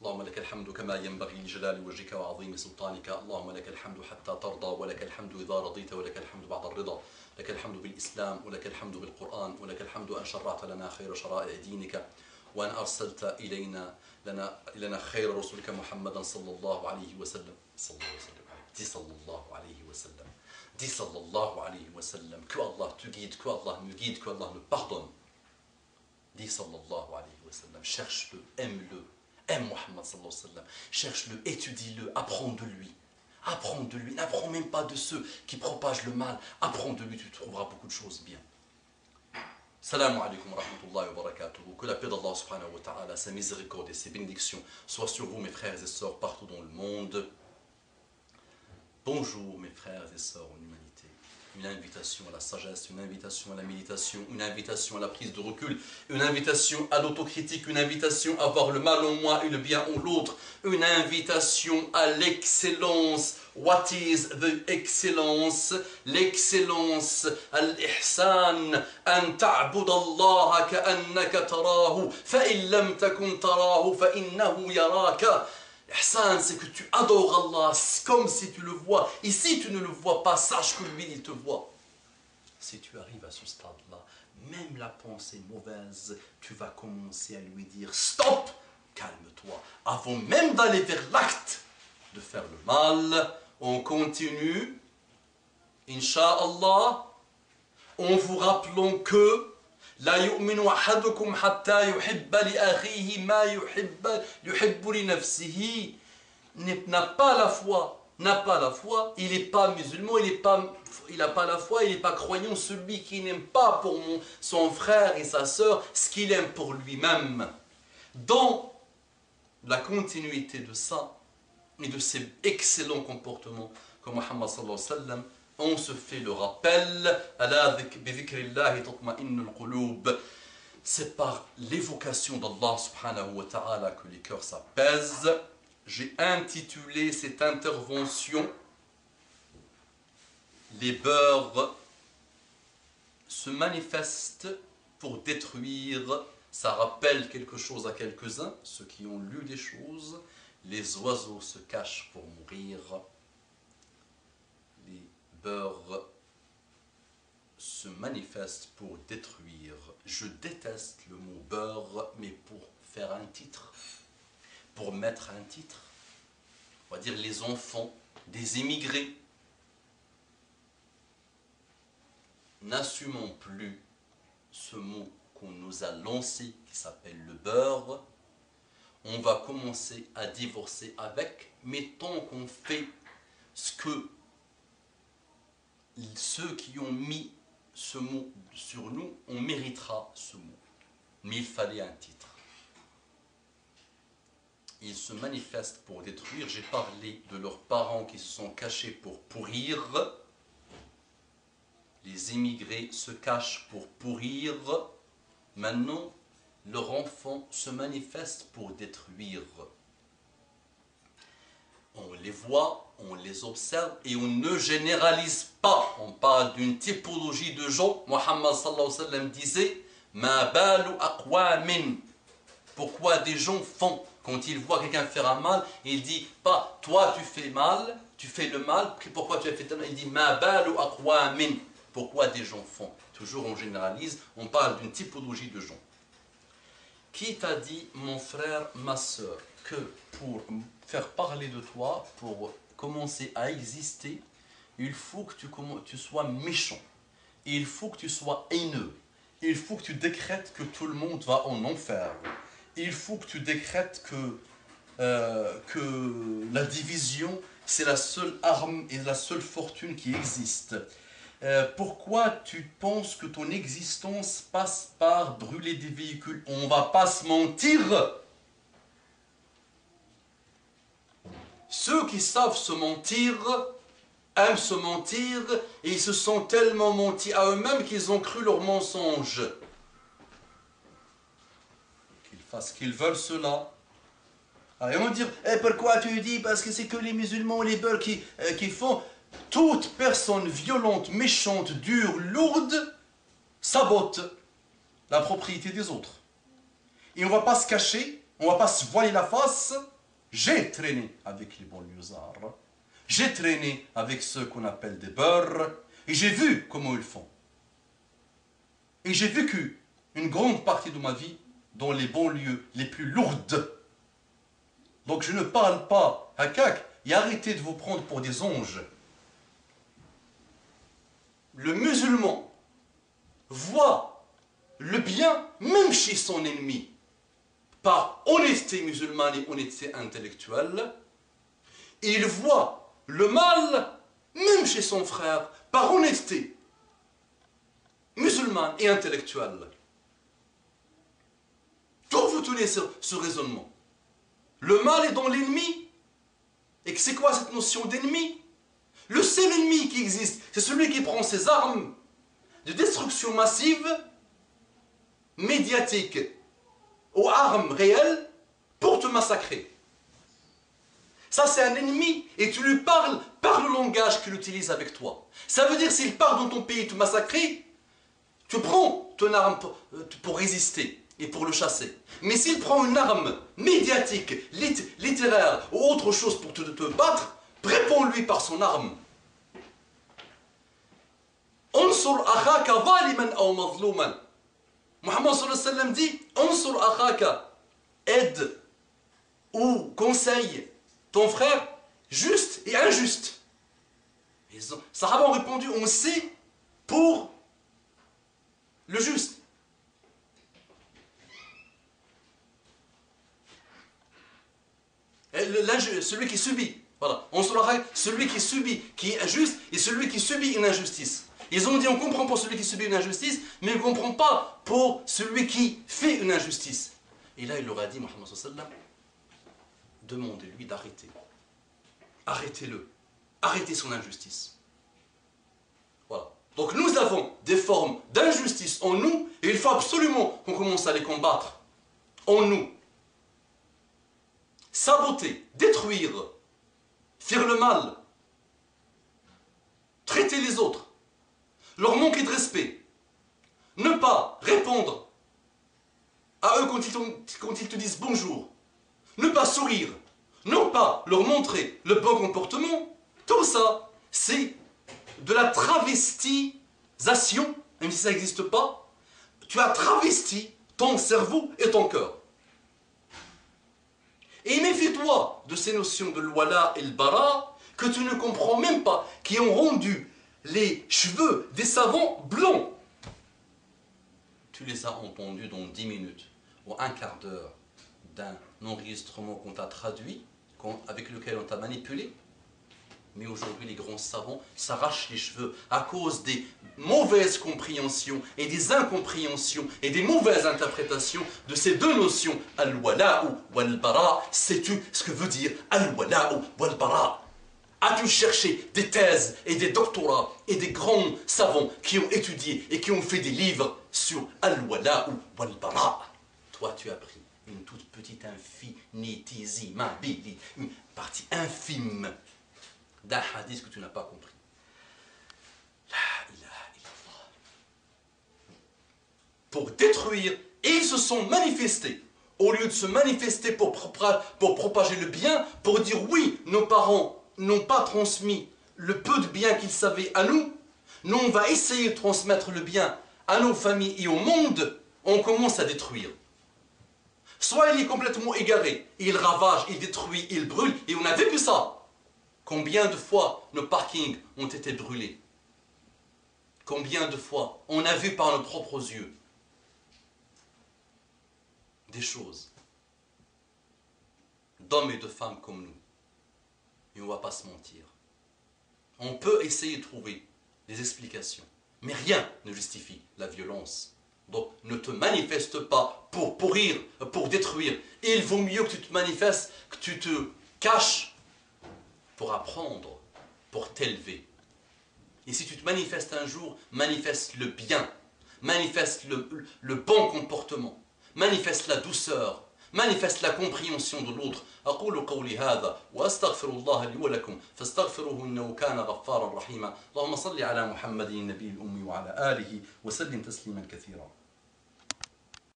اللهم لك الحمد كما ينبغي لجلال وجهك وعظيم سلطانك. اللهم لك الحمد حتى ترضى، ولك الحمد إذا رضيت، ولك الحمد بعد الرضا. لك الحمد بالإسلام، ولك الحمد بالقرآن، ولك الحمد أن شرعت لنا خير شرائع دينك، وأن أرسلت إلينا خير رسولك محمدا صلى الله عليه وسلم. صلى الله عليه وسلم. Dis sallallahu alayhi wa sallam. Dis sallallahu alayhi wa sallam. Que Allah te guide, que Allah me guide, que Allah me pardonne. Dis sallallahu alayhi wa sallam. Cherche-le, aime-le. Aime Muhammad sallallahu alayhi wa sallam. Cherche-le, étudie-le, apprends de lui. Apprends de lui. N'apprends même pas de ceux qui propagent le mal. Apprends de lui, tu trouveras beaucoup de choses bien. Salam alaykum wa rahmatullahi wa barakatuhu. Que la paix d'Allah subhanahu wa ta'ala, sa miséricorde et ses bénédictions soient sur vous, mes frères et sœurs, partout dans le monde. Bonjour mes frères et sœurs en humanité. Une invitation à la sagesse, une invitation à la méditation, une invitation à la prise de recul, une invitation à l'autocritique, une invitation à voir le mal en moi et le bien en l'autre, une invitation à l'excellence. What is the excellence? L'excellence, al-ihsan, an ta'bud Allah ka'annaka tarahu, fa in lam takun tarahu, fa innahu yaraka. Ihsan, c'est que tu adores Allah comme si tu le vois. Et si tu ne le vois pas, sache que lui, il te voit. Si tu arrives à ce stade-là, même la pensée mauvaise, tu vas commencer à lui dire stop, calme-toi. Avant même d'aller vers l'acte de faire le mal, on continue, Inch'Allah, en vous rappelant que لا يؤمن أحدكم حتى يحب لأخيه ما يحب لنفسه. N'a pas la foi, il n'est pas musulman, il n'a pas la foi, il n'est pas croyant, celui qui n'aime pas pour son frère et sa sœur ce qu'il aime pour lui-même. Dans la continuité de ça et de ces excellents comportements que Muhammad sallallahu alayhi wa sallam, on se fait le rappel, c'est par l'évocation d'Allah subhanahu wa ta'ala que les cœurs s'apaisent. J'ai intitulé cette intervention les beurs se manifestent pour détruire. Ça rappelle quelque chose à quelques-uns, ceux qui ont lu des choses. Les oiseaux se cachent pour mourir. Les beurs se manifestent pour détruire. Je déteste le mot beurre, mais pour faire un titre, pour mettre un titre, on va dire les enfants des émigrés. N'assumons plus ce mot qu'on nous a lancé, qui s'appelle le beurre. On va commencer à divorcer avec, mais tant qu'on fait ce que ceux qui ont mis ce mot sur nous, on méritera ce mot. Mais il fallait un titre. Ils se manifestent pour détruire. J'ai parlé de leurs parents qui se sont cachés pour pourrir. Les immigrés se cachent pour pourrir. Maintenant, leurs enfants se manifestent pour détruire. On les voit, on les observe et on ne généralise pas. On parle d'une typologie de gens. Muhammad sallallahu alayhi wa sallam disait Ma balu aqwamin. Pourquoi des gens font, quand ils voient quelqu'un faire un mal, il dit pas toi tu fais mal, tu fais le mal, pourquoi tu as fait le mal? Il dit Ma balu aqwamin. Pourquoi des gens font? Toujours on généralise, on parle d'une typologie de gens. Qui t'a dit, mon frère, ma soeur, que pour faire parler de toi, pour commencer à exister, il faut que tu sois méchant, il faut que tu sois haineux, il faut que tu décrètes que tout le monde va en enfer, il faut que tu décrètes que la division, c'est la seule arme et la seule fortune qui existe. Pourquoi tu penses que ton existence passe par brûler des véhicules? On ne va pas se mentir. Ceux qui savent se mentir, aiment se mentir, et ils se sont tellement menti à eux-mêmes qu'ils ont cru leur mensonge. Qu'ils fassent qu'ils veulent cela. Alors ils vont dire, pourquoi tu dis? Parce que c'est que les musulmans, les beurs qui font. Toute personne violente, méchante, dure, lourde, sabote la propriété des autres. Et on ne va pas se cacher, On ne va pas se voiler la face. J'ai traîné avec les banlieusards. J'ai traîné avec ceux qu'on appelle des beurs. Et j'ai vu comment ils font. Et j'ai vécu une grande partie de ma vie dans les banlieues les plus lourdes. Donc je ne parle pas à cac et arrêtez de vous prendre pour des anges. Le musulman voit le bien même chez son ennemi par honnêteté musulmane et honnêteté intellectuelle. Et il voit le mal même chez son frère par honnêteté musulmane et intellectuelle. D'où vous tenez ce raisonnement? Le mal est dans l'ennemi. Et que c'est quoi cette notion d'ennemi? Le seul ennemi qui existe, c'est celui qui prend ses armes de destruction massive, médiatique, aux armes réelles, pour te massacrer. Ça, c'est un ennemi, et tu lui parles par le langage qu'il utilise avec toi. Ça veut dire, s'il part dans ton pays te massacrer, tu prends ton arme pour résister et pour le chasser. Mais s'il prend une arme médiatique, littéraire ou autre chose pour te battre, réponds-lui par son arme. Ansur akhaka zaliman aw mazluman. Muhammad sallallahu alayhi wa sallam dit Ansur akhaka, aide ou conseille ton frère juste et injuste. Les Sahaba ont répondu on sait pour le juste. Celui qui subit. Voilà. On saura celui qui subit, qui est injuste, et celui qui subit une injustice. Ils ont dit on comprend pour celui qui subit une injustice, mais on ne comprend pas pour celui qui fait une injustice. Et là il leur a dit, Muhammad sallallahu alayhi wa sallam, demandez-lui d'arrêter. Arrêtez-le. Arrêtez son injustice. Voilà. Donc nous avons des formes d'injustice en nous, et il faut absolument qu'on commence à les combattre en nous. Saboter, détruire, faire le mal, traiter les autres, leur manquer de respect, ne pas répondre à eux quand ils te disent bonjour, ne pas sourire, ne pas leur montrer le bon comportement, tout ça, c'est de la travestisation, même si ça n'existe pas, tu as travesti ton cerveau et ton cœur. Et méfie-toi de ces notions de l'wala et le bara que tu ne comprends même pas, qui ont rendu les cheveux des savants blonds. Tu les as entendus dans 10 minutes ou un quart d'heure d'un enregistrement qu'on t'a traduit, avec lequel on t'a manipulé. Mais aujourd'hui, les grands savants s'arrachent les cheveux à cause des mauvaises compréhensions et des incompréhensions et des mauvaises interprétations de ces deux notions, al-wala'u wal-bara. Sais-tu ce que veut dire al-wala'u wal-bara? As-tu cherché des thèses et des doctorats et des grands savants qui ont étudié et qui ont fait des livres sur al-wala'u wal-bara? Toi, tu as pris une toute petite infinitésimale, une partie infime d'un hadith que tu n'as pas compris. La ilaha illallah. Pour détruire, et ils se sont manifestés. Au lieu de se manifester pour propager le bien, pour dire oui, nos parents n'ont pas transmis le peu de bien qu'ils savaient à nous, nous on va essayer de transmettre le bien à nos familles et au monde, on commence à détruire. Soit il est complètement égaré, il ravage, il détruit, il brûle, et on a vécu ça. Combien de fois nos parkings ont été brûlés? Combien de fois on a vu par nos propres yeux des choses d'hommes et de femmes comme nous? Et on ne va pas se mentir. On peut essayer de trouver des explications, mais rien ne justifie la violence. Donc ne te manifeste pas pour pourrir, pour détruire. Il vaut mieux que tu te manifestes, que tu te caches pour apprendre, pour t'élever. Et si tu te manifestes un jour, manifeste le bien, manifeste le bon comportement, manifeste la douceur, manifeste la compréhension de l'autre. أقول قولي هذا وأستغفر الله لي ولكم فاستغفروه إنه كان غفارا رحيما اللهم صل على محمد النبي الأمي وعلى آله وسلم تسليما كثيرا.